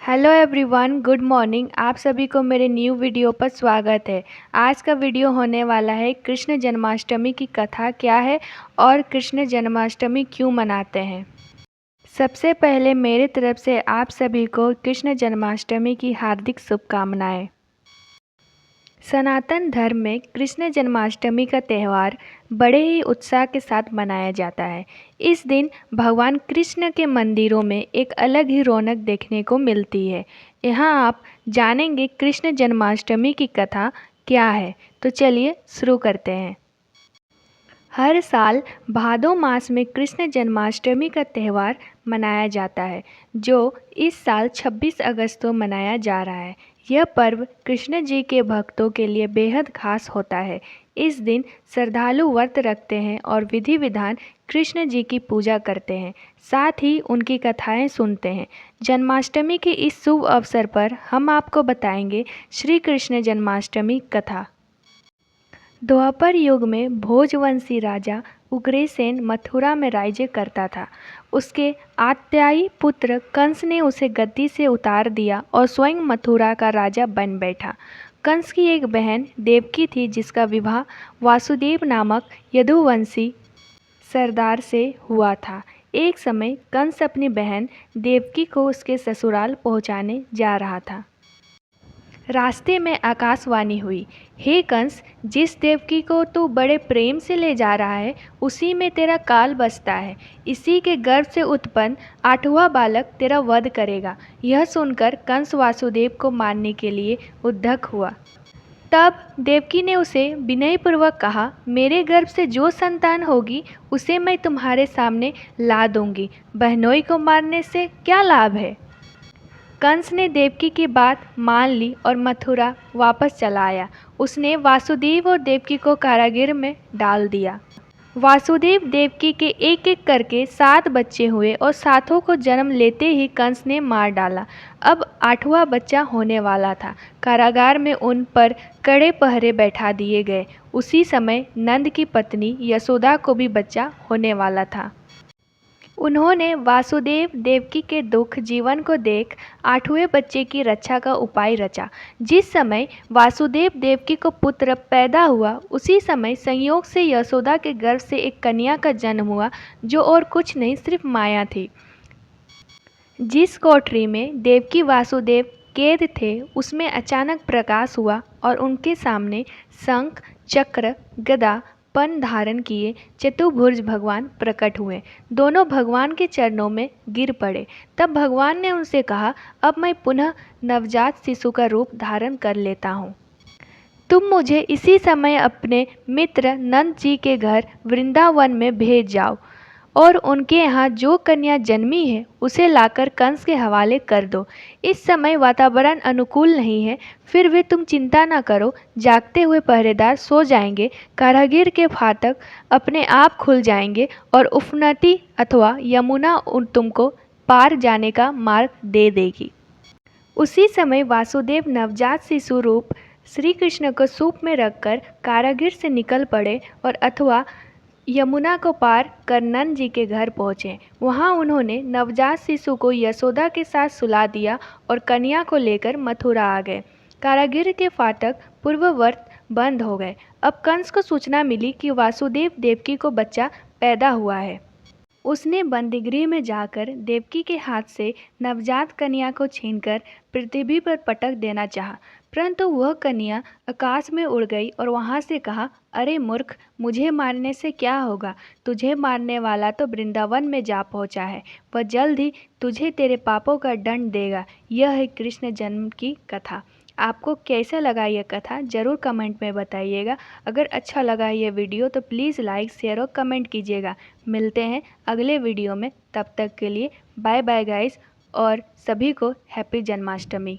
Hello everyone, good morning. आप सभी को मेरे न्यू वीडियो पर स्वागत है। आज का वीडियो होने वाला है कृष्ण जन्माष्टमी की कथा क्या है और कृष्ण जन्माष्टमी क्यों मनाते हैं। सबसे पहले मेरी तरफ से आप सभी को कृष्ण जन्माष्टमी की हार्दिक शुभकामनाएं। सनातन धर्म में कृष्ण जन्माष्टमी का त्यौहार बड़े ही उत्साह के साथ मनाया जाता है। इस दिन भगवान कृष्ण के मंदिरों में एक अलग ही रौनक देखने को मिलती है। यहाँ आप जानेंगे कृष्ण जन्माष्टमी की कथा क्या है। तो चलिए शुरू करते हैं। हर साल भादो मास में कृष्ण जन्माष्टमी का त्यौहार मनाया जाता है, जो इस साल 26 अगस्त को मनाया जा रहा है। यह पर्व कृष्ण जी के भक्तों के लिए बेहद खास होता है। इस दिन श्रद्धालु व्रत रखते हैं और विधि विधान कृष्ण जी की पूजा करते हैं, साथ ही उनकी कथाएं सुनते हैं। जन्माष्टमी के इस शुभ अवसर पर हम आपको बताएंगे श्री कृष्ण जन्माष्टमी कथा। द्वापर युग में भोजवंशी राजा उग्रसेन मथुरा में राज्य करता था। उसके आत्यायी पुत्र कंस ने उसे गद्दी से उतार दिया और स्वयं मथुरा का राजा बन बैठा। कंस की एक बहन देवकी थी, जिसका विवाह वासुदेव नामक यदुवंशी सरदार से हुआ था। एक समय कंस अपनी बहन देवकी को उसके ससुराल पहुंचाने जा रहा था। रास्ते में आकाशवाणी हुई, हे कंस, जिस देवकी को तू बड़े प्रेम से ले जा रहा है, उसी में तेरा काल बसता है। इसी के गर्भ से उत्पन्न 8वां बालक तेरा वध करेगा। यह सुनकर कंस वासुदेव को मारने के लिए उद्यत हुआ। तब देवकी ने उसे विनयपूर्वक कहा, मेरे गर्भ से जो संतान होगी उसे मैं तुम्हारे सामने ला दूंगी। बहनोई को मारने से क्या लाभ है। कंस ने देवकी की बात मान ली और मथुरा वापस चला आया। उसने वासुदेव और देवकी को कारागृह में डाल दिया। वासुदेव देवकी के एक एक करके 7 बच्चे हुए और सातों को जन्म लेते ही कंस ने मार डाला। अब 8वां बच्चा होने वाला था। कारागार में उन पर कड़े पहरे बैठा दिए गए। उसी समय नंद की पत्नी यशोदा को भी बच्चा होने वाला था। उन्होंने वासुदेव देवकी के दुख जीवन को देख 8वें बच्चे की रक्षा का उपाय रचा। जिस समय वासुदेव देवकी को पुत्र पैदा हुआ, उसी समय संयोग से यशोदा के गर्भ से एक कन्या का जन्म हुआ, जो और कुछ नहीं सिर्फ माया थी। जिस कोठरी में देवकी वासुदेव कैद थे, उसमें अचानक प्रकाश हुआ और उनके सामने शंख, चक्र, गदा, पन धारण किए चतुर्भुज भगवान प्रकट हुए। दोनों भगवान के चरणों में गिर पड़े। तब भगवान ने उनसे कहा, अब मैं पुनः नवजात शिशु का रूप धारण कर लेता हूँ। तुम मुझे इसी समय अपने मित्र नंद जी के घर वृंदावन में भेज जाओ और उनके यहाँ जो कन्या जन्मी है उसे लाकर कंस के हवाले कर दो। इस समय वातावरण अनुकूल नहीं है, फिर भी तुम चिंता न करो। जागते हुए पहरेदार सो जाएंगे, कारागृह के फाटक अपने आप खुल जाएंगे और उफनती अथवा यमुना तुमको पार जाने का मार्ग दे देगी। उसी समय वासुदेव नवजात शिशु रूप श्री कृष्ण को सूप में रखकर कारागृह से निकल पड़े और अथवा यमुना को पार कर नंद जी के घर पहुँचे। वहाँ उन्होंने नवजात शिशु को यशोदा के साथ सुला दिया और कन्या को लेकर मथुरा आ गए। कारागृह के फाटक पूर्ववत बंद हो गए। अब कंस को सूचना मिली कि वासुदेव देवकी को बच्चा पैदा हुआ है। उसने बंदीगृह में जाकर देवकी के हाथ से नवजात कन्या को छीनकर पृथ्वी पर पटक देना चाहा, परंतु वह कन्या आकाश में उड़ गई और वहां से कहा, अरे मूर्ख, मुझे मारने से क्या होगा। तुझे मारने वाला तो वृंदावन में जा पहुंचा है। वह जल्द ही तुझे तेरे पापों का दंड देगा। यह है कृष्ण जन्म की कथा। आपको कैसा लगा यह कथा ज़रूर कमेंट में बताइएगा। अगर अच्छा लगा यह वीडियो तो प्लीज़ लाइक, शेयर और कमेंट कीजिएगा। मिलते हैं अगले वीडियो में, तब तक के लिए बाय बाय गाइस और सभी को हैप्पी जन्माष्टमी।